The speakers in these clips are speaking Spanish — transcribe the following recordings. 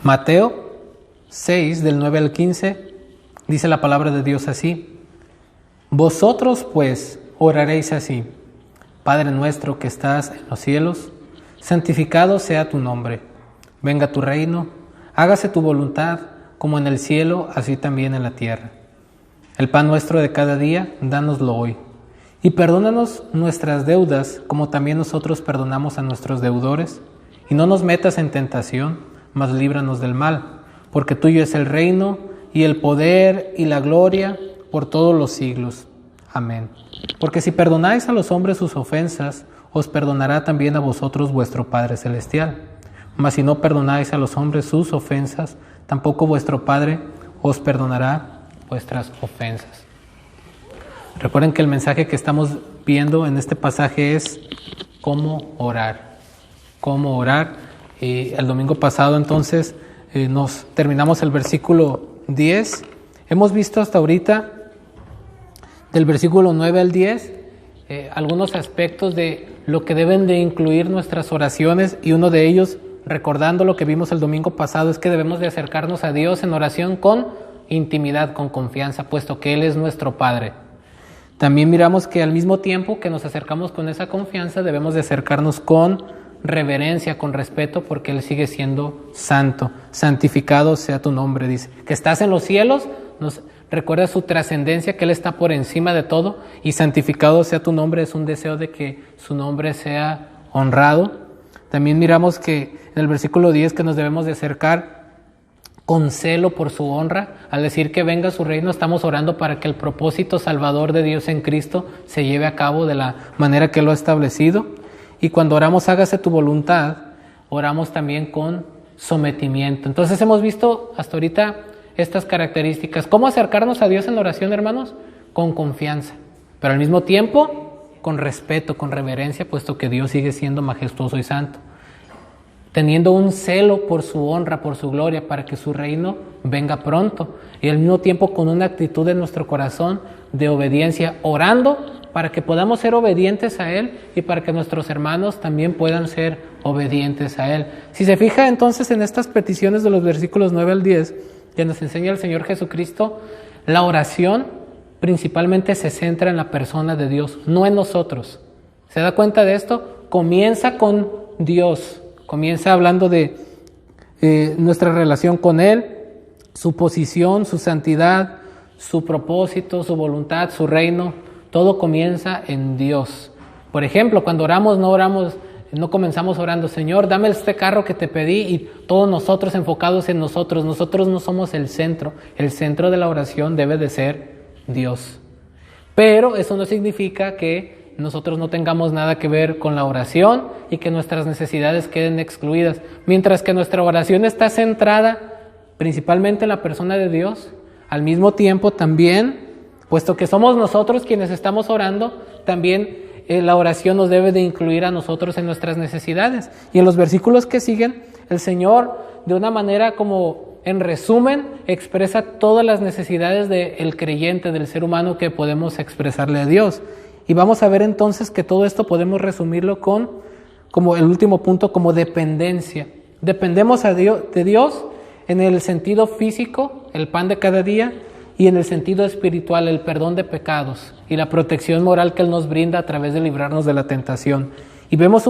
Mateo 6, del 9 al 15, dice la palabra de Dios así: Vosotros pues oraréis así: Padre nuestro que estás en los cielos, santificado sea tu nombre. Venga tu reino, hágase tu voluntad, como en el cielo, así también en la tierra. El pan nuestro de cada día, dánoslo hoy. Y perdónanos nuestras deudas, como también nosotros perdonamos a nuestros deudores. Y no nos metas en tentación, mas líbranos del mal. Porque tuyo es el reino, y el poder, y la gloria, por todos los siglos. Amén. Porque si perdonáis a los hombres sus ofensas, os perdonará también a vosotros vuestro Padre Celestial. Mas si no perdonáis a los hombres sus ofensas, tampoco vuestro Padre os perdonará vuestras ofensas. Recuerden que el mensaje que estamos viendo en este pasaje es cómo orar. Cómo orar. El domingo pasado entonces nos terminamos el versículo 10. Hemos visto hasta ahorita del versículo 9 al 10 algunos aspectos de lo que deben de incluir nuestras oraciones, y uno de ellos, recordando lo que vimos el domingo pasado, es que debemos de acercarnos a Dios en oración con intimidad, con confianza, puesto que Él es nuestro Padre. También miramos que al mismo tiempo que nos acercamos con esa confianza, debemos de acercarnos con reverencia, con respeto, porque Él sigue siendo santo. Santificado sea tu nombre, dice. Que estás en los cielos, nos recuerda su trascendencia, que Él está por encima de todo, y santificado sea tu nombre es un deseo de que su nombre sea honrado. También miramos que en el versículo 10 que nos debemos de acercar con celo por su honra. Al decir que venga su reino, estamos orando para que el propósito salvador de Dios en Cristo se lleve a cabo de la manera que Él lo ha establecido. Y cuando oramos hágase tu voluntad, oramos también con sometimiento. Entonces hemos visto hasta ahorita estas características. ¿Cómo acercarnos a Dios en oración, hermanos? Con confianza, pero al mismo tiempo con respeto, con reverencia, puesto que Dios sigue siendo majestuoso y santo. Teniendo un celo por su honra, por su gloria, para que su reino venga pronto. Y al mismo tiempo con una actitud en nuestro corazón de obediencia, orando para que podamos ser obedientes a Él y para que nuestros hermanos también puedan ser obedientes a Él. Si se fija entonces en estas peticiones de los versículos 9 al 10, que nos enseña el Señor Jesucristo, la oración principalmente se centra en la persona de Dios, no en nosotros. ¿Se da cuenta de esto? Comienza con Dios, comienza hablando de nuestra relación con Él, su posición, su santidad, su propósito, su voluntad, su reino. Todo comienza en Dios. Por ejemplo, cuando oramos, no comenzamos orando: Señor, dame este carro que te pedí, y todos nosotros enfocados en nosotros. Nosotros no somos el centro. El centro de la oración debe de ser Dios. Pero eso no significa que nosotros no tengamos nada que ver con la oración y que nuestras necesidades queden excluidas. Mientras que nuestra oración está centrada principalmente en la persona de Dios, al mismo tiempo también, puesto que somos nosotros quienes estamos orando, también la oración nos debe de incluir a nosotros en nuestras necesidades. Y en los versículos que siguen, el Señor, de una manera como en resumen, expresa todas las necesidades del creyente, del ser humano, que podemos expresarle a Dios. Y vamos a ver entonces que todo esto podemos resumirlo como el último punto, como dependencia. Dependemos de Dios en el sentido físico, el pan de cada día, y en el sentido espiritual, el perdón de pecados y la protección moral que Él nos brinda a través de librarnos de la tentación. Y vemos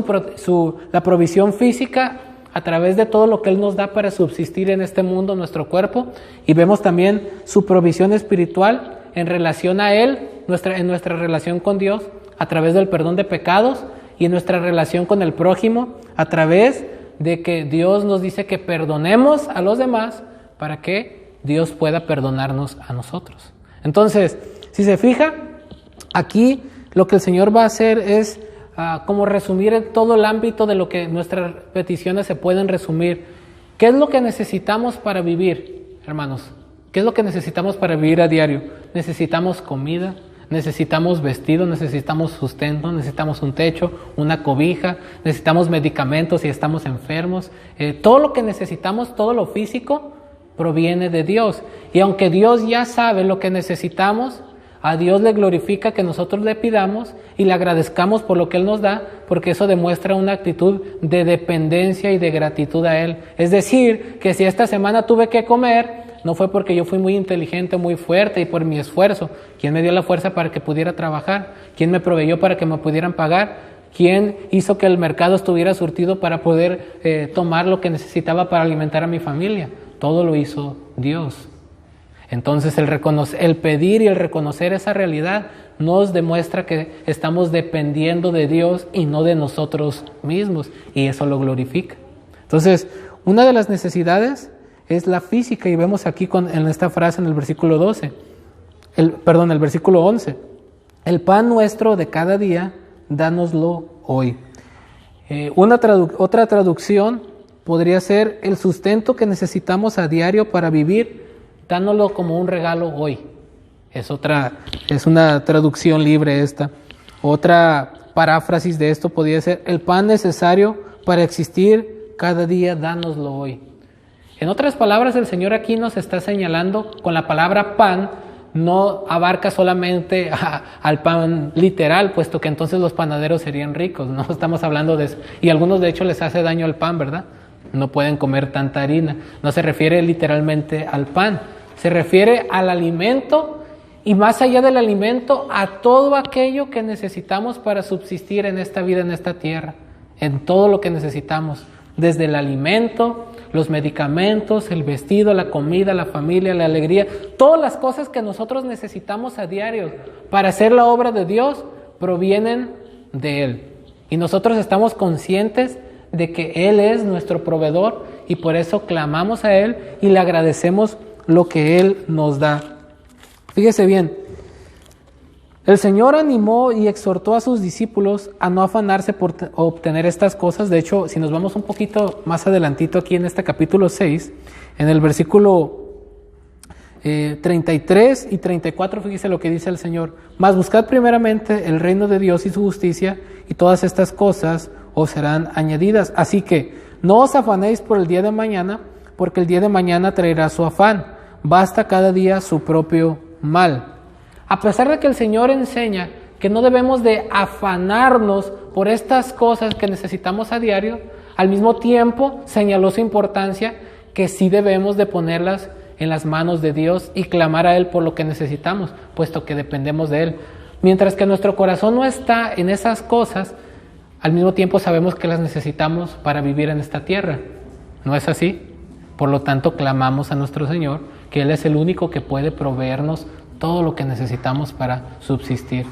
la provisión física a través de todo lo que Él nos da para subsistir en este mundo, nuestro cuerpo, y vemos también su provisión espiritual en relación a Él, en nuestra relación con Dios, a través del perdón de pecados, y en nuestra relación con el prójimo, a través de que Dios nos dice que perdonemos a los demás para que Dios pueda perdonarnos a nosotros. Entonces, si se fija, aquí lo que el Señor va a hacer es como resumir en todo el ámbito de lo que nuestras peticiones se pueden resumir. ¿Qué es lo que necesitamos para vivir, hermanos? ¿Qué es lo que necesitamos para vivir a diario? Necesitamos comida, necesitamos vestido, necesitamos sustento, necesitamos un techo, una cobija, necesitamos medicamentos si estamos enfermos. Todo lo que necesitamos, todo lo físico, proviene de Dios. Y aunque Dios ya sabe lo que necesitamos, A Dios le glorifica que nosotros le pidamos y le agradezcamos por lo que Él nos da, porque eso demuestra una actitud de dependencia y de gratitud a Él. Es decir, que si esta semana tuve que comer, no fue porque yo fui muy inteligente, muy fuerte y por mi esfuerzo. ¿Quién me dio la fuerza para que pudiera trabajar? ¿Quién me proveyó para que me pudieran pagar? ¿Quién hizo que el mercado estuviera surtido para poder tomar lo que necesitaba para alimentar a mi familia? Todo lo hizo Dios. Entonces el pedir y el reconocer esa realidad nos demuestra que estamos dependiendo de Dios y no de nosotros mismos, y eso lo glorifica. Entonces, una de las necesidades es la física, y vemos aquí en esta frase en el versículo 12, el versículo 11. El pan nuestro de cada día, dánoslo hoy. Otra traducción podría ser el sustento que necesitamos a diario para vivir, dánoslo como un regalo hoy. Es una traducción libre esta. Otra paráfrasis de esto podría ser el pan necesario para existir cada día, dánoslo hoy. En otras palabras, el Señor aquí nos está señalando con la palabra pan, no abarca solamente al pan literal, puesto que entonces los panaderos serían ricos. No estamos hablando de eso. Y a algunos de hecho les hace daño el pan, ¿verdad? No pueden comer tanta harina. No se refiere literalmente al pan. Se refiere al alimento y más allá del alimento, a todo aquello que necesitamos para subsistir en esta vida, en esta tierra. En todo lo que necesitamos. Desde el alimento, los medicamentos, el vestido, la comida, la familia, la alegría. Todas las cosas que nosotros necesitamos a diario para hacer la obra de Dios provienen de Él. Y nosotros estamos conscientes de que Él es nuestro proveedor y por eso clamamos a Él y le agradecemos lo que Él nos da. Fíjese bien, el Señor animó y exhortó a sus discípulos a no afanarse por obtener estas cosas. De hecho, si nos vamos un poquito más adelantito aquí en este capítulo 6, en el versículo 33 y 34, fíjese lo que dice el Señor. Mas buscad primeramente el reino de Dios y su justicia, y todas estas cosas os serán añadidas. Así que no os afanéis por el día de mañana, porque el día de mañana traerá su afán. Basta cada día su propio mal. A pesar de que el Señor enseña que no debemos de afanarnos por estas cosas que necesitamos a diario, al mismo tiempo señaló su importancia que sí debemos de ponerlas en las manos de Dios y clamar a Él por lo que necesitamos, puesto que dependemos de Él. Mientras que nuestro corazón no está en esas cosas, al mismo tiempo sabemos que las necesitamos para vivir en esta tierra. ¿No es así? Por lo tanto, clamamos a nuestro Señor, que Él es el único que puede proveernos todo lo que necesitamos para subsistir.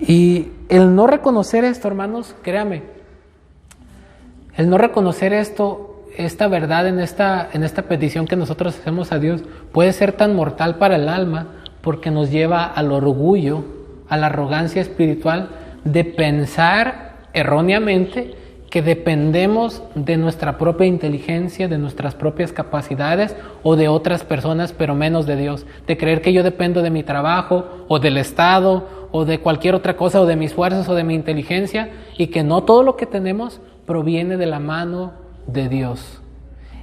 Y el no reconocer esto, hermanos, créame, el no reconocer esta verdad en esta petición que nosotros hacemos a Dios, puede ser tan mortal para el alma, porque nos lleva al orgullo, a la arrogancia espiritual de pensar erróneamente que dependemos de nuestra propia inteligencia, de nuestras propias capacidades o de otras personas, pero menos de Dios. De creer que yo dependo de mi trabajo o del Estado o de cualquier otra cosa o de mis fuerzas o de mi inteligencia, y que no todo lo que tenemos proviene de la mano de Dios.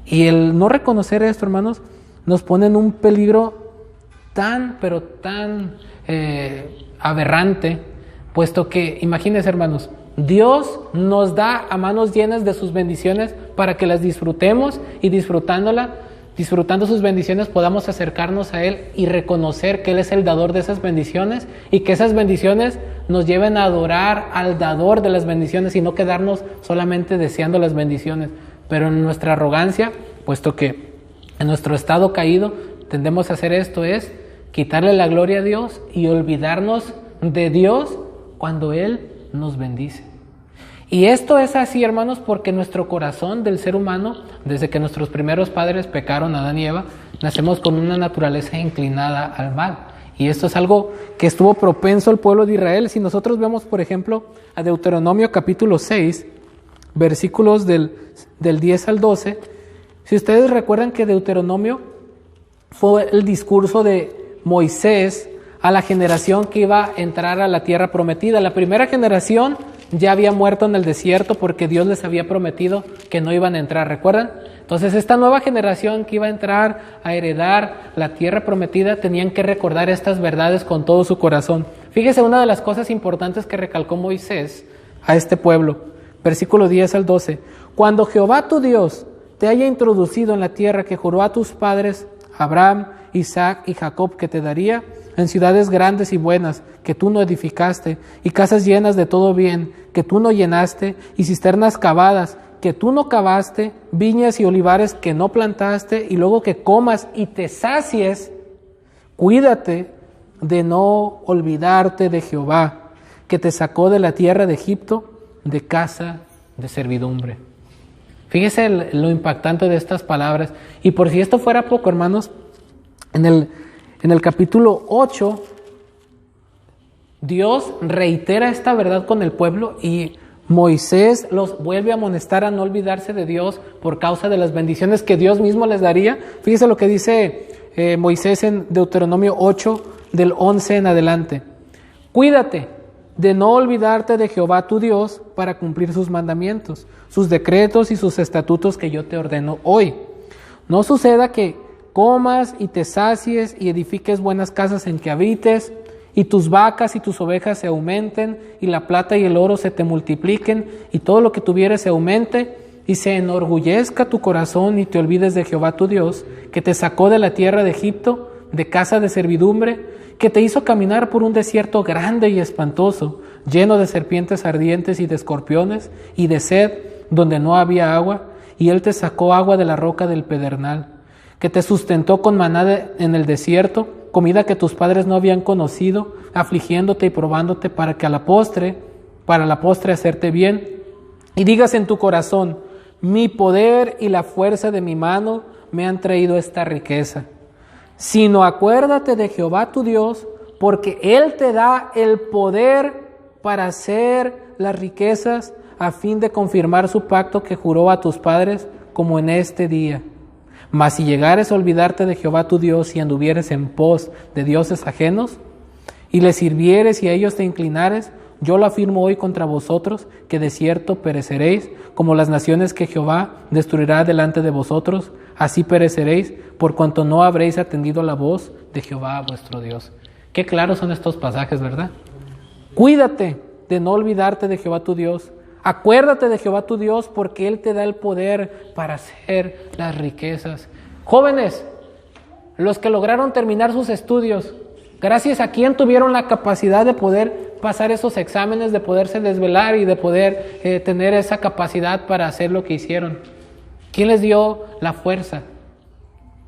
Y el no reconocer esto, hermanos, nos pone en un peligro tan aberrante, puesto que, imagínense, hermanos, Dios nos da a manos llenas de sus bendiciones para que las disfrutemos y disfrutando sus bendiciones podamos acercarnos a Él y reconocer que Él es el dador de esas bendiciones y que esas bendiciones nos lleven a adorar al dador de las bendiciones y no quedarnos solamente deseando las bendiciones. Pero en nuestra arrogancia, puesto que en nuestro estado caído tendemos a hacer esto, es quitarle la gloria a Dios y olvidarnos de Dios cuando Él nos bendice. Y esto es así, hermanos, porque nuestro corazón del ser humano, desde que nuestros primeros padres pecaron, Adán y Eva, nacemos con una naturaleza inclinada al mal. Y esto es algo que estuvo propenso al pueblo de Israel. Si nosotros vemos, por ejemplo, a Deuteronomio capítulo 6, versículos del 10 al 12, si ustedes recuerdan que Deuteronomio fue el discurso de Moisés a la generación que iba a entrar a la tierra prometida. La primera generación ya había muerto en el desierto porque Dios les había prometido que no iban a entrar. ¿Recuerdan? Entonces esta nueva generación que iba a entrar a heredar la tierra prometida tenían que recordar estas verdades con todo su corazón. Fíjese una de las cosas importantes que recalcó Moisés a este pueblo. Versículo 10 al 12. Cuando Jehová tu Dios te haya introducido en la tierra que juró a tus padres, Abraham, Isaac y Jacob, que te daría, en ciudades grandes y buenas que tú no edificaste, y casas llenas de todo bien que tú no llenaste, y cisternas cavadas que tú no cavaste, viñas y olivares que no plantaste, y luego que comas y te sacies, cuídate de no olvidarte de Jehová, que te sacó de la tierra de Egipto, de casa de servidumbre. Fíjese lo impactante de estas palabras. Y por si esto fuera poco, hermanos, en el capítulo 8, Dios reitera esta verdad con el pueblo y Moisés los vuelve a amonestar a no olvidarse de Dios por causa de las bendiciones que Dios mismo les daría. Fíjese lo que dice Moisés en Deuteronomio 8, del 11 en adelante. Cuídate de no olvidarte de Jehová tu Dios para cumplir sus mandamientos, sus decretos y sus estatutos que yo te ordeno hoy. No suceda que comas y te sacies y edifiques buenas casas en que habites, y tus vacas y tus ovejas se aumenten, y la plata y el oro se te multipliquen, y todo lo que tuvieres se aumente, y se enorgullezca tu corazón y te olvides de Jehová tu Dios, que te sacó de la tierra de Egipto, de casa de servidumbre, que te hizo caminar por un desierto grande y espantoso, lleno de serpientes ardientes y de escorpiones, y de sed, donde no había agua, y él te sacó agua de la roca del pedernal, que te sustentó con maná en el desierto, comida que tus padres no habían conocido, afligiéndote y probándote para la postre hacerte bien. Y digas en tu corazón, mi poder y la fuerza de mi mano me han traído esta riqueza. Sino acuérdate de Jehová tu Dios, porque Él te da el poder para hacer las riquezas, a fin de confirmar su pacto que juró a tus padres, como en este día. Mas si llegares a olvidarte de Jehová tu Dios y anduvieres en pos de dioses ajenos, y les sirvieres y a ellos te inclinares, yo lo afirmo hoy contra vosotros, que de cierto pereceréis, como las naciones que Jehová destruirá delante de vosotros, así pereceréis, por cuanto no habréis atendido la voz de Jehová vuestro Dios. Qué claros son estos pasajes, ¿verdad? Cuídate de no olvidarte de Jehová tu Dios. Acuérdate de Jehová tu Dios, porque Él te da el poder para hacer las riquezas. Jóvenes, los que lograron terminar sus estudios, gracias a quién tuvieron la capacidad de poder pasar esos exámenes, de poderse desvelar y de poder tener esa capacidad para hacer lo que hicieron. ¿Quién les dio la fuerza?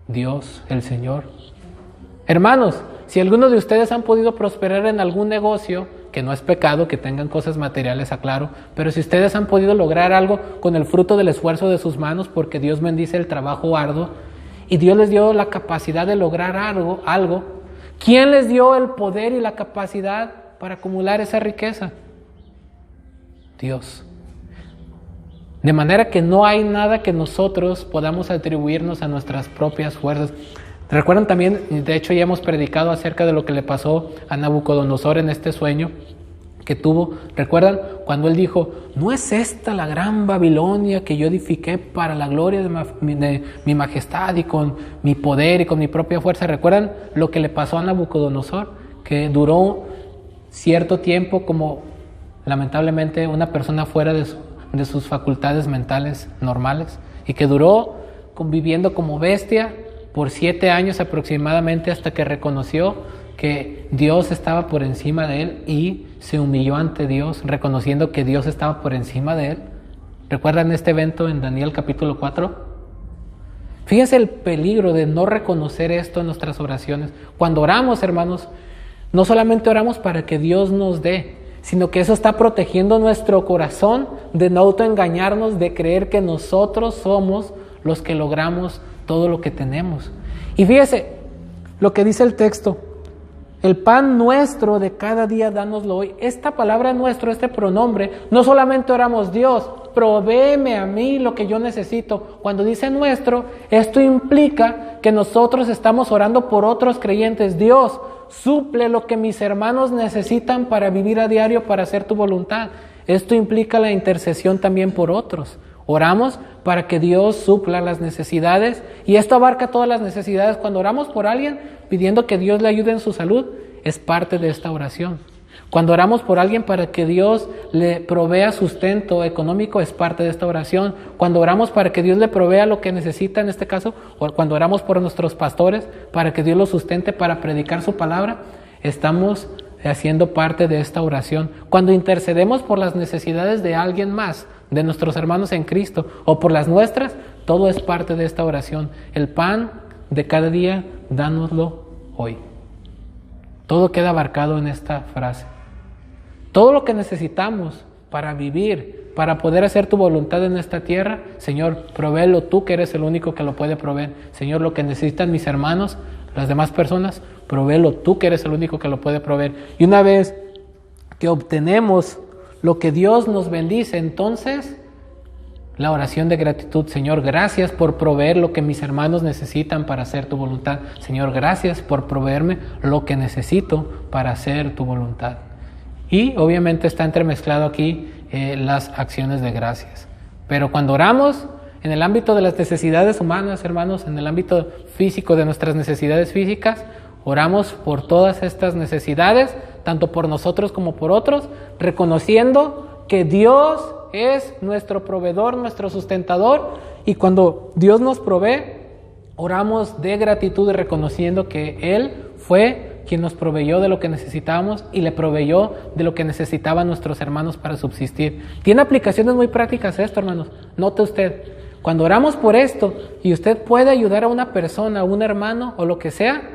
Dios, el Señor. Hermanos, si algunos de ustedes han podido prosperar en algún negocio, que no es pecado que tengan cosas materiales, aclaro, pero si ustedes han podido lograr algo con el fruto del esfuerzo de sus manos, porque Dios bendice el trabajo arduo, y Dios les dio la capacidad de lograr algo, ¿quién les dio el poder y la capacidad para acumular esa riqueza? Dios. De manera que no hay nada que nosotros podamos atribuirnos a nuestras propias fuerzas. Recuerdan también, de hecho ya hemos predicado acerca de lo que le pasó a Nabucodonosor en este sueño que tuvo. ¿Recuerdan cuando él dijo, no es esta la gran Babilonia que yo edifiqué para la gloria de mi majestad y con mi poder y con mi propia fuerza? ¿Recuerdan lo que le pasó a Nabucodonosor? Que duró cierto tiempo como lamentablemente una persona fuera de sus facultades mentales normales, y que duró conviviendo como bestia por 7 años aproximadamente, hasta que reconoció que Dios estaba por encima de él y se humilló ante Dios, reconociendo que Dios estaba por encima de él. ¿Recuerdan este evento en Daniel capítulo 4? Fíjense el peligro de no reconocer esto en nuestras oraciones. Cuando oramos, hermanos, no solamente oramos para que Dios nos dé, sino que eso está protegiendo nuestro corazón de no autoengañarnos, de creer que nosotros somos los que logramos todo lo que tenemos. Y fíjese lo que dice el texto: el pan nuestro de cada día dánoslo hoy. Esta palabra nuestro, este pronombre, no solamente oramos, Dios, provéeme a mí lo que yo necesito. Cuando dice nuestro, esto implica que nosotros estamos orando por otros creyentes. Dios, suple lo que mis hermanos necesitan para vivir a diario, para hacer tu voluntad. Esto implica la intercesión también por otros. Oramos para que Dios supla las necesidades, y esto abarca todas las necesidades. Cuando oramos por alguien pidiendo que Dios le ayude en su salud, es parte de esta oración. Cuando oramos por alguien para que Dios le provea sustento económico, es parte de esta oración. Cuando oramos para que Dios le provea lo que necesita, en este caso, o cuando oramos por nuestros pastores para que Dios los sustente para predicar su palabra, estamos haciendo parte de esta oración. Cuando intercedemos por las necesidades de alguien más, de nuestros hermanos en Cristo, o por las nuestras, todo es parte de esta oración. El pan de cada día, dánoslo hoy. Todo queda abarcado en esta frase. Todo lo que necesitamos para vivir, para poder hacer tu voluntad en esta tierra, Señor, provéelo tú, que eres el único que lo puede proveer. Señor, lo que necesitan mis hermanos, las demás personas, provéelo tú, que eres el único que lo puede proveer. Y una vez que obtenemos lo que Dios nos bendice, entonces la oración de gratitud: Señor, gracias por proveer lo que mis hermanos necesitan para hacer tu voluntad. Señor, gracias por proveerme lo que necesito para hacer tu voluntad. Y obviamente está entremezclado aquí las acciones de gracias. Pero cuando oramos en el ámbito de las necesidades humanas, hermanos, en el ámbito físico de nuestras necesidades físicas, oramos por todas estas necesidades, tanto por nosotros como por otros, reconociendo que Dios es nuestro proveedor, nuestro sustentador, y cuando Dios nos provee, oramos de gratitud y reconociendo que Él fue quien nos proveyó de lo que necesitábamos y le proveyó de lo que necesitaban nuestros hermanos para subsistir. Tiene aplicaciones muy prácticas esto, hermanos. Note usted, cuando oramos por esto y usted puede ayudar a una persona, a un hermano o lo que sea,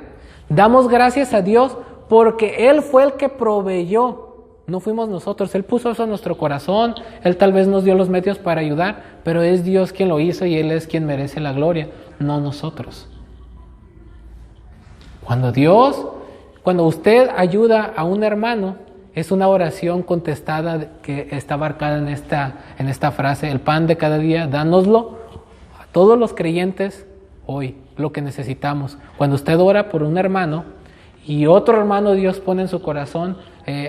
damos gracias a Dios porque Él fue el que proveyó. No fuimos nosotros. Él puso eso en nuestro corazón. Él tal vez nos dio los medios para ayudar, pero es Dios quien lo hizo y Él es quien merece la gloria, no nosotros. Cuando usted ayuda a un hermano, es una oración contestada que está abarcada en esta frase: el pan de cada día, dánoslo a todos los creyentes hoy, lo que necesitamos. Cuando usted ora por un hermano y otro hermano Dios pone en su corazón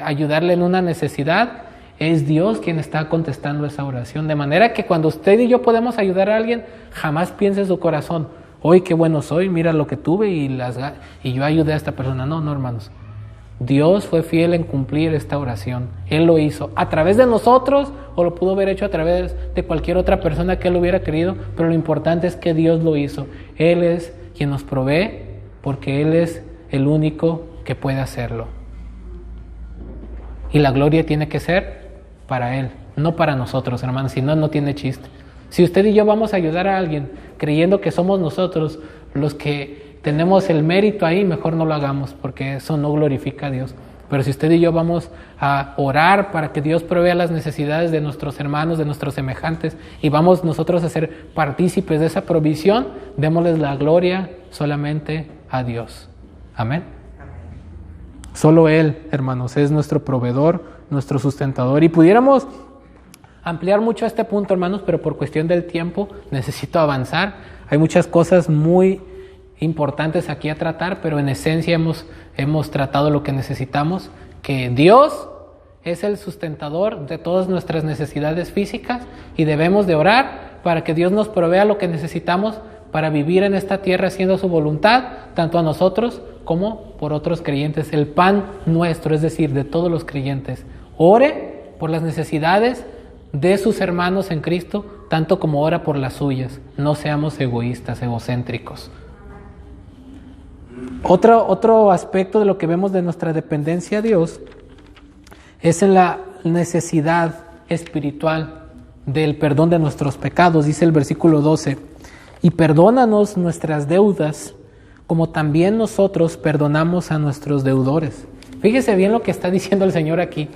ayudarle en una necesidad, es Dios quien está contestando esa oración. De manera que cuando usted y yo podemos ayudar a alguien, jamás piense en su corazón: hoy qué bueno soy, mira lo que tuve y yo ayudé a esta persona. No, hermanos. Dios fue fiel en cumplir esta oración. Él lo hizo a través de nosotros, o lo pudo haber hecho a través de cualquier otra persona que Él hubiera querido, pero lo importante es que Dios lo hizo. Él es quien nos provee, porque Él es el único que puede hacerlo. Y la gloria tiene que ser para Él, no para nosotros, hermanos, si no, no tiene chiste. Si usted y yo vamos a ayudar a alguien creyendo que somos nosotros los que tenemos el mérito ahí, mejor no lo hagamos, porque eso no glorifica a Dios. Pero si usted y yo vamos a orar para que Dios provea las necesidades de nuestros hermanos, de nuestros semejantes, y vamos nosotros a ser partícipes de esa provisión, démosles la gloria solamente a Dios. Amén. Solo Él, hermanos, es nuestro proveedor, nuestro sustentador. Y pudiéramos ampliar mucho este punto, hermanos, pero por cuestión del tiempo necesito avanzar. Hay muchas cosas muy importantes aquí a tratar, pero en esencia hemos tratado lo que necesitamos, que Dios es el sustentador de todas nuestras necesidades físicas y debemos de orar para que Dios nos provea lo que necesitamos para vivir en esta tierra haciendo su voluntad, tanto a nosotros como por otros creyentes. El pan nuestro, es decir, de todos los creyentes. Ore por las necesidades de sus hermanos en Cristo, tanto como ora por las suyas. No seamos egoístas, egocéntricos. Otro aspecto de lo que vemos de nuestra dependencia a Dios es en la necesidad espiritual del perdón de nuestros pecados. Dice el versículo 12: y perdónanos nuestras deudas, como también nosotros perdonamos a nuestros deudores. Fíjese bien lo que está diciendo el Señor aquí.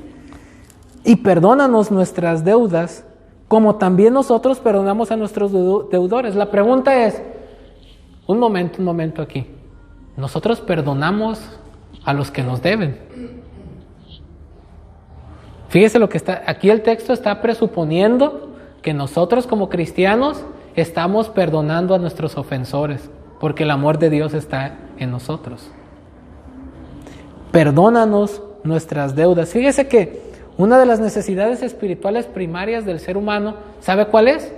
Y perdónanos nuestras deudas, como también nosotros perdonamos a nuestros deudores. La pregunta es, un momento aquí. ¿Nosotros perdonamos a los que nos deben? Fíjese lo que está, aquí el texto está presuponiendo que nosotros como cristianos estamos perdonando a nuestros ofensores, porque el amor de Dios está en nosotros. Perdónanos nuestras deudas. Fíjese que una de las necesidades espirituales primarias del ser humano, ¿sabe cuál es?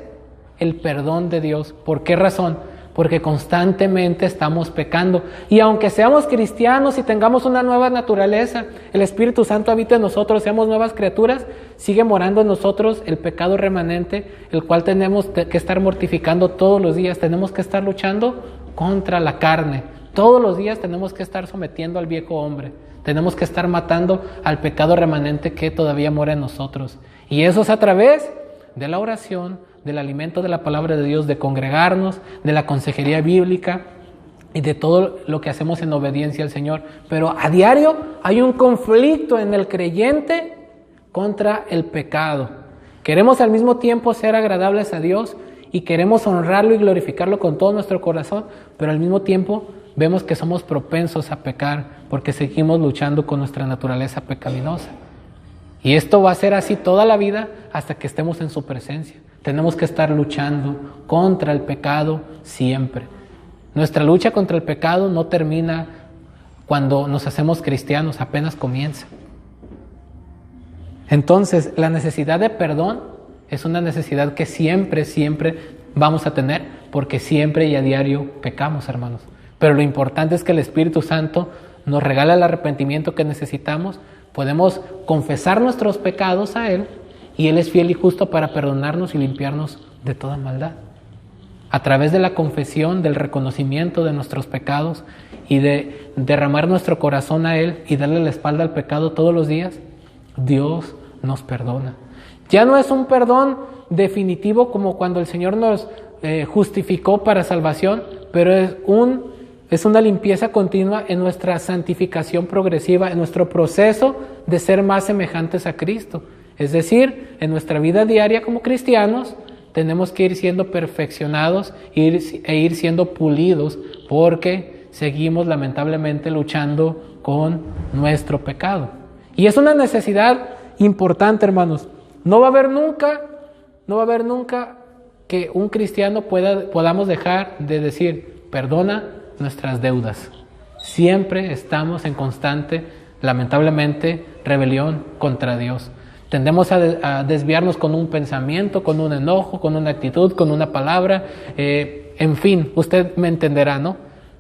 el perdón de Dios. ¿Por qué razón? Porque constantemente estamos pecando. Y aunque seamos cristianos y tengamos una nueva naturaleza, el Espíritu Santo habita en nosotros, seamos nuevas criaturas, sigue morando en nosotros el pecado remanente, el cual tenemos que estar mortificando todos los días. Tenemos que estar luchando contra la carne. Todos los días tenemos que estar sometiendo al viejo hombre. Tenemos que estar matando al pecado remanente que todavía mora en nosotros. Y eso es a través de la oración, del alimento de la palabra de Dios, de congregarnos, de la consejería bíblica y de todo lo que hacemos en obediencia al Señor. Pero a diario hay un conflicto en el creyente contra el pecado. Queremos al mismo tiempo ser agradables a Dios y queremos honrarlo y glorificarlo con todo nuestro corazón, pero al mismo tiempo vemos que somos propensos a pecar porque seguimos luchando con nuestra naturaleza pecaminosa. Y esto va a ser así toda la vida hasta que estemos en su presencia. Tenemos que estar luchando contra el pecado siempre. Nuestra lucha contra el pecado no termina cuando nos hacemos cristianos, apenas comienza. Entonces, la necesidad de perdón es una necesidad que siempre vamos a tener, porque siempre y a diario pecamos, hermanos. Pero lo importante es que el Espíritu Santo nos regala el arrepentimiento que necesitamos. Podemos confesar nuestros pecados a Él y Él es fiel y justo para perdonarnos y limpiarnos de toda maldad. A través de la confesión, del reconocimiento de nuestros pecados y de derramar nuestro corazón a Él y darle la espalda al pecado todos los días, Dios nos perdona. Ya no es un perdón definitivo como cuando el Señor nos justificó para salvación, pero es una limpieza continua en nuestra santificación progresiva, en nuestro proceso de ser más semejantes a Cristo. Es decir, en nuestra vida diaria como cristianos tenemos que ir siendo perfeccionados e ir siendo pulidos, porque seguimos lamentablemente luchando con nuestro pecado. Y es una necesidad importante, hermanos. No va a haber nunca que un cristiano podamos dejar de decir, perdona nuestras deudas. Siempre estamos en constante, lamentablemente, rebelión contra Dios. Tendemos a desviarnos con un pensamiento, con un enojo, con una actitud, con una palabra. En fin, usted me entenderá, ¿no?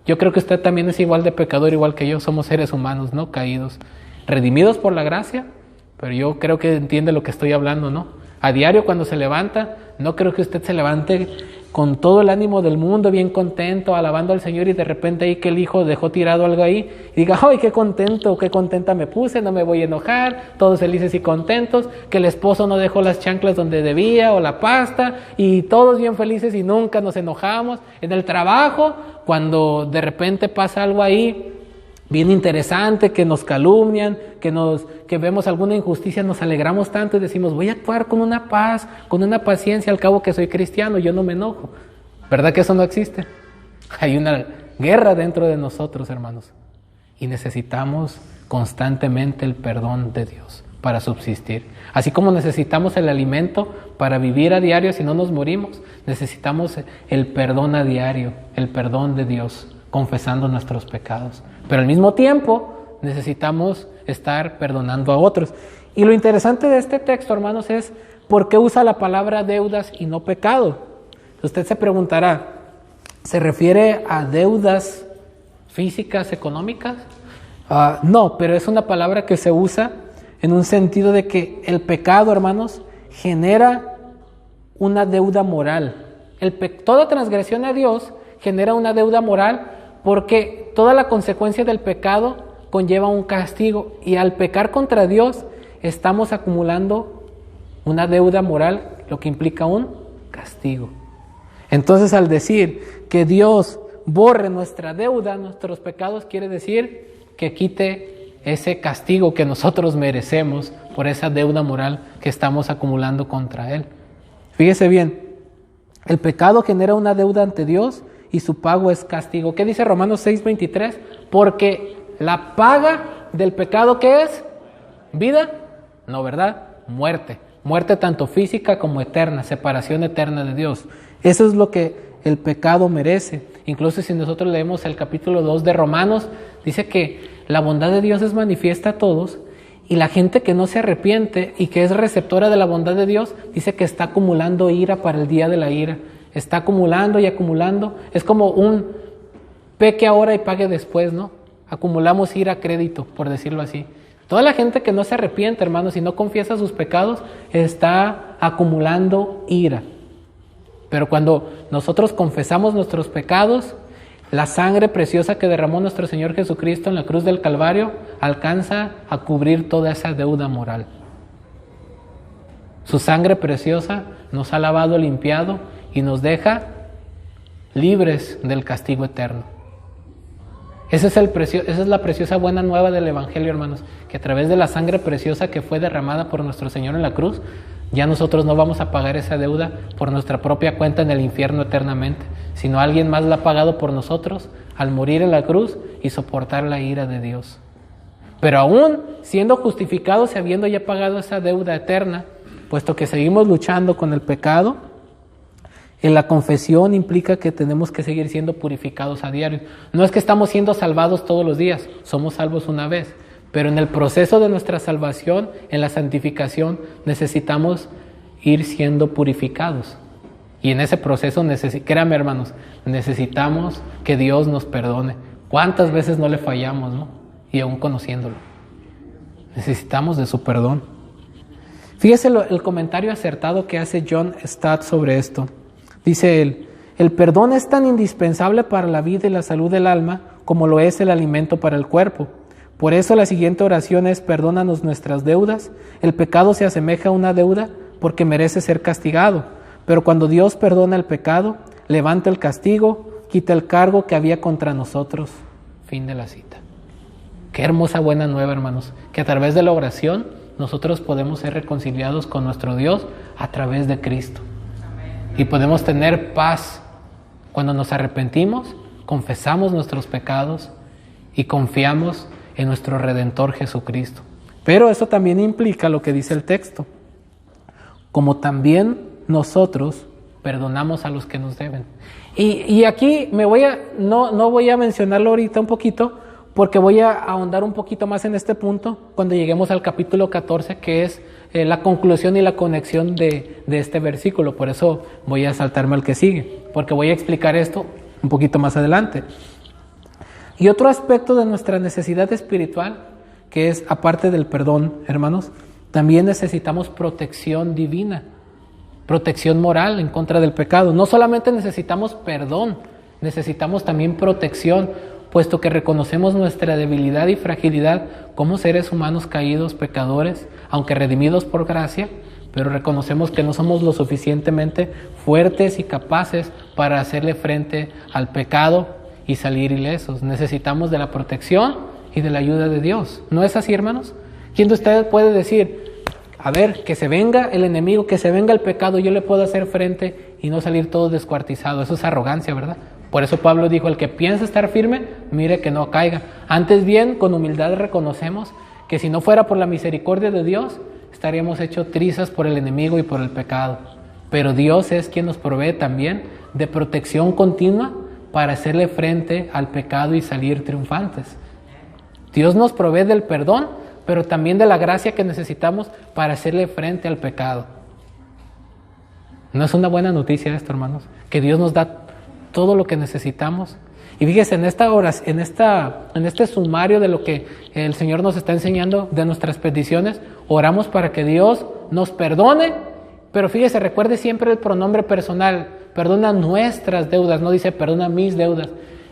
Yo creo que usted también es igual de pecador, igual que yo. Somos seres humanos, ¿no? Caídos, redimidos por la gracia, pero yo creo que entiende lo que estoy hablando, ¿no? A diario cuando se levanta, no creo que usted se levante con todo el ánimo del mundo, bien contento, alabando al Señor, y de repente ahí que el hijo dejó tirado algo ahí y diga, ¡ay, qué contento, qué contenta me puse, no me voy a enojar! Todos felices y contentos, que el esposo no dejó las chanclas donde debía o la pasta, y todos bien felices y nunca nos enojamos. En el trabajo, cuando de repente pasa algo ahí bien interesante, que nos calumnian, que vemos alguna injusticia, nos alegramos tanto y decimos, voy a actuar con una paz, con una paciencia, al cabo que soy cristiano, yo no me enojo. ¿Verdad que eso no existe? Hay una guerra dentro de nosotros, hermanos, y necesitamos constantemente el perdón de Dios para subsistir. Así como necesitamos el alimento para vivir a diario si no nos morimos, necesitamos el perdón a diario, el perdón de Dios, confesando nuestros pecados. Pero al mismo tiempo necesitamos estar perdonando a otros. Y lo interesante de este texto, hermanos, es ¿por qué usa la palabra deudas y no pecado? Usted se preguntará, ¿se refiere a deudas físicas, económicas? No, pero es una palabra que se usa en un sentido de que el pecado, hermanos, genera una deuda moral. Toda transgresión a Dios genera una deuda moral, porque toda la consecuencia del pecado conlleva un castigo, y al pecar contra Dios estamos acumulando una deuda moral, lo que implica un castigo. Entonces, al decir que Dios borre nuestra deuda, nuestros pecados, quiere decir que quite ese castigo que nosotros merecemos por esa deuda moral que estamos acumulando contra Él. Fíjese bien, el pecado genera una deuda ante Dios y su pago es castigo. ¿Qué dice Romanos 6:23? Porque la paga del pecado, ¿qué es? ¿Vida? No, ¿verdad? Muerte. Muerte tanto física como eterna, separación eterna de Dios. Eso es lo que el pecado merece. Incluso si nosotros leemos el capítulo 2 de Romanos, dice que la bondad de Dios es manifiesta a todos Y la gente que no se arrepiente y que es receptora de la bondad de Dios, dice que está acumulando ira para el día de la ira. Está acumulando y acumulando. Es como un peque ahora y pague después, ¿no? Acumulamos ira a crédito, por decirlo así. Toda la gente que no se arrepiente, hermanos, y no confiesa sus pecados, está acumulando ira. Pero cuando nosotros confesamos nuestros pecados, la sangre preciosa que derramó nuestro Señor Jesucristo en la cruz del Calvario alcanza a cubrir toda esa deuda moral. Su sangre preciosa nos ha lavado, limpiado y nos deja libres del castigo eterno. Esa es la preciosa buena nueva del Evangelio, hermanos, que a través de la sangre preciosa que fue derramada por nuestro Señor en la cruz, ya nosotros no vamos a pagar esa deuda por nuestra propia cuenta en el infierno eternamente, sino alguien más la ha pagado por nosotros al morir en la cruz y soportar la ira de Dios. Pero aún siendo justificados y habiendo ya pagado esa deuda eterna, puesto que seguimos luchando con el pecado, en la confesión implica que tenemos que seguir siendo purificados a diario. No es que estamos siendo salvados todos los días, somos salvos una vez. Pero en el proceso de nuestra salvación, en la santificación, necesitamos ir siendo purificados. Y en ese proceso, créanme hermanos, necesitamos que Dios nos perdone. ¿Cuántas veces no le fallamos, no? Y aún conociéndolo. Necesitamos de su perdón. Fíjese el comentario acertado que hace John Stott sobre esto. Dice él, el perdón es tan indispensable para la vida y la salud del alma como lo es el alimento para el cuerpo. Por eso la siguiente oración es: perdónanos nuestras deudas. El pecado se asemeja a una deuda porque merece ser castigado. Pero cuando Dios perdona el pecado, levanta el castigo, quita el cargo que había contra nosotros. Fin de la cita. Qué hermosa buena nueva, hermanos, que a través de la oración nosotros podemos ser reconciliados con nuestro Dios a través de Cristo. Y podemos tener paz cuando nos arrepentimos, confesamos nuestros pecados y confiamos en nuestro Redentor Jesucristo. Pero eso también implica lo que dice el texto: como también nosotros perdonamos a los que nos deben. Y aquí no voy a mencionarlo ahorita un poquito, porque voy a ahondar un poquito más en este punto cuando lleguemos al capítulo 14, que es la conclusión y la conexión de este versículo. Por eso voy a saltarme al que sigue, porque voy a explicar esto un poquito más adelante. Y otro aspecto de nuestra necesidad espiritual, que es aparte del perdón, hermanos, también necesitamos protección divina, protección moral en contra del pecado. No solamente necesitamos perdón, necesitamos también protección, puesto que reconocemos nuestra debilidad y fragilidad como seres humanos caídos, pecadores, aunque redimidos por gracia, pero reconocemos que no somos lo suficientemente fuertes y capaces para hacerle frente al pecado y salir ilesos. Necesitamos de la protección y de la ayuda de Dios. ¿No es así, hermanos? ¿Quién de ustedes puede decir, a ver, que se venga el enemigo, que se venga el pecado, yo le puedo hacer frente y no salir todo descuartizado? Eso es arrogancia, ¿verdad? Por eso Pablo dijo, el que piensa estar firme, mire que no caiga. Antes bien, con humildad reconocemos que si no fuera por la misericordia de Dios, estaríamos hechos trizas por el enemigo y por el pecado. Pero Dios es quien nos provee también de protección continua para hacerle frente al pecado y salir triunfantes. Dios nos provee del perdón, pero también de la gracia que necesitamos para hacerle frente al pecado. ¿No es una buena noticia esto, hermanos? Que Dios nos da todo lo que necesitamos. Y fíjese, en este sumario de lo que el Señor nos está enseñando de nuestras peticiones, oramos para que Dios nos perdone, pero fíjese, recuerde siempre el pronombre personal: perdona nuestras deudas, no dice perdona mis deudas.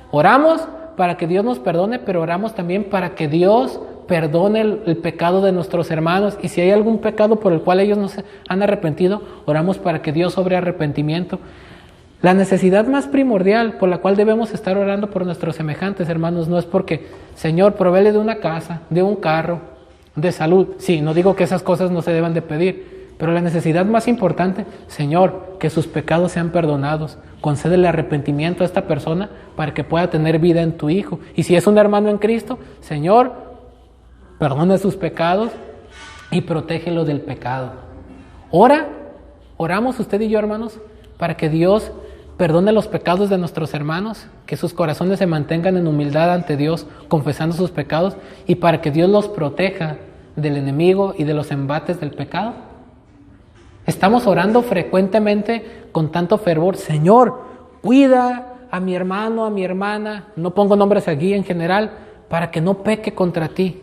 Oramos para que Dios nos perdone, pero oramos también para que Dios perdone el pecado de nuestros hermanos, y si hay algún pecado por el cual ellos no se han arrepentido, oramos para que Dios obre arrepentimiento. La necesidad más primordial por la cual debemos estar orando por nuestros semejantes, hermanos, no es porque, Señor, provéele de una casa, de un carro, de salud. Sí, no digo que esas cosas no se deban de pedir, pero la necesidad más importante, Señor, que sus pecados sean perdonados. Concédele arrepentimiento a esta persona para que pueda tener vida en tu Hijo. Y si es un hermano en Cristo, Señor, perdona sus pecados y protégelo del pecado. Oramos usted y yo, hermanos, para que Dios perdone los pecados de nuestros hermanos, que sus corazones se mantengan en humildad ante Dios, confesando sus pecados, y para que Dios los proteja del enemigo y de los embates del pecado? Estamos orando frecuentemente con tanto fervor: Señor, cuida a mi hermano, a mi hermana, no pongo nombres aquí en general, para que no peque contra ti,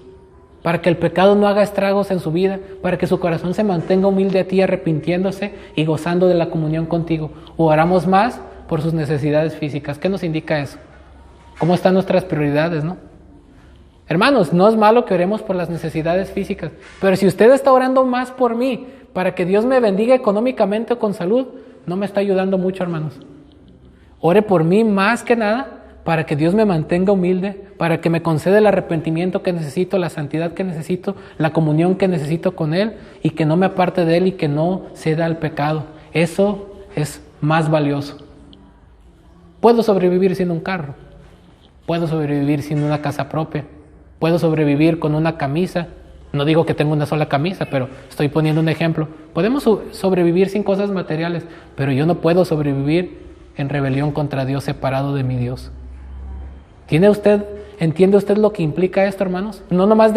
para que el pecado no haga estragos en su vida, para que su corazón se mantenga humilde a ti, arrepintiéndose y gozando de la comunión contigo. O oramos más por sus necesidades físicas. ¿Qué nos indica eso? ¿Cómo están nuestras prioridades, no? Hermanos, no es malo que oremos por las necesidades físicas, pero si usted está orando más por mí, para que Dios me bendiga económicamente o con salud, no me está ayudando mucho, hermanos. Ore por mí más que nada, para que Dios me mantenga humilde, para que me conceda el arrepentimiento que necesito, la santidad que necesito, la comunión que necesito con Él, y que no me aparte de Él y que no ceda al pecado. Eso es más valioso. Puedo sobrevivir sin un carro, puedo sobrevivir sin una casa propia, puedo sobrevivir con una camisa. No digo que tengo una sola camisa, pero estoy poniendo un ejemplo. Podemos sobrevivir sin cosas materiales, pero yo no puedo sobrevivir en rebelión contra Dios, separado de mi Dios. ¿Entiende usted lo que implica esto, hermanos? No nomás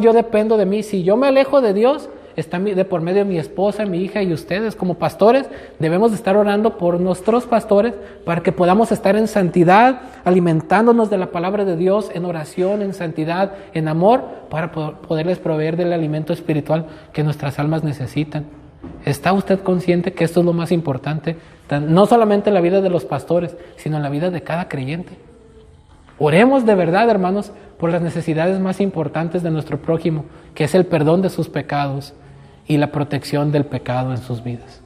yo dependo de mí. Si yo me alejo de Dios, está de por medio de mi esposa, mi hija y ustedes. Como pastores debemos de estar orando por nuestros pastores para que podamos estar en santidad, alimentándonos de la palabra de Dios, en oración, en santidad, en amor, para poderles proveer del alimento espiritual que nuestras almas necesitan. ¿Está usted consciente que esto es lo más importante? No solamente en la vida de los pastores, sino en la vida de cada creyente. Oremos de verdad, hermanos, por las necesidades más importantes de nuestro prójimo, que es el perdón de sus pecados y la protección del pecado en sus vidas.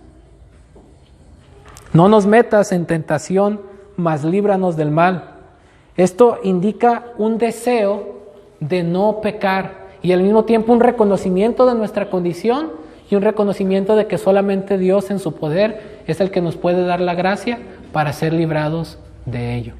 No nos metas en tentación, mas líbranos del mal. Esto indica un deseo de no pecar y al mismo tiempo un reconocimiento de nuestra condición y un reconocimiento de que solamente Dios en su poder es el que nos puede dar la gracia para ser librados de ello.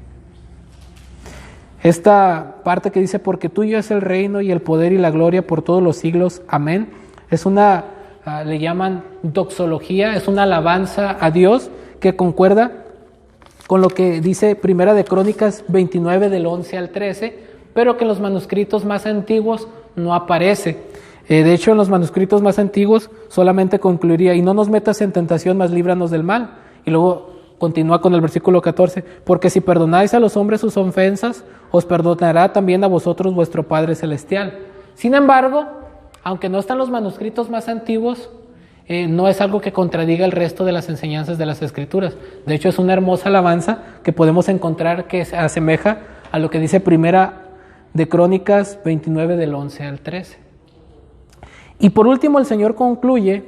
Esta parte que dice: porque tuyo es el reino y el poder y la gloria por todos los siglos, amén, es le llaman doxología, es una alabanza a Dios que concuerda con lo que dice Primera de Crónicas 29 del 11 al 13, pero que en los manuscritos más antiguos no aparece. De hecho, en los manuscritos más antiguos solamente concluiría: y no nos metas en tentación, mas líbranos del mal. Y luego continúa con el versículo 14: porque si perdonáis a los hombres sus ofensas, os perdonará también a vosotros vuestro Padre Celestial. Sin embargo, aunque no están los manuscritos más antiguos, no es algo que contradiga el resto de las enseñanzas de las Escrituras. De hecho, es una hermosa alabanza que podemos encontrar que se asemeja a lo que dice Primera de Crónicas 29 del 11 al 13. Y por último, el Señor concluye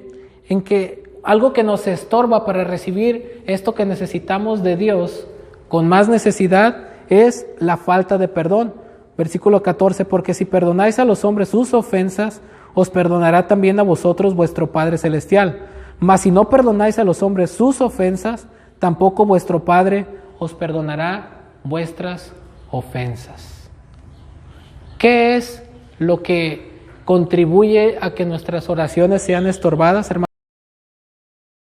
en que algo que nos estorba para recibir esto que necesitamos de Dios con más necesidad es la falta de perdón. Versículo 14: porque si perdonáis a los hombres sus ofensas, os perdonará también a vosotros vuestro Padre Celestial. Mas si no perdonáis a los hombres sus ofensas, tampoco vuestro Padre os perdonará vuestras ofensas. ¿Qué es lo que contribuye a que nuestras oraciones sean estorbadas, hermanos?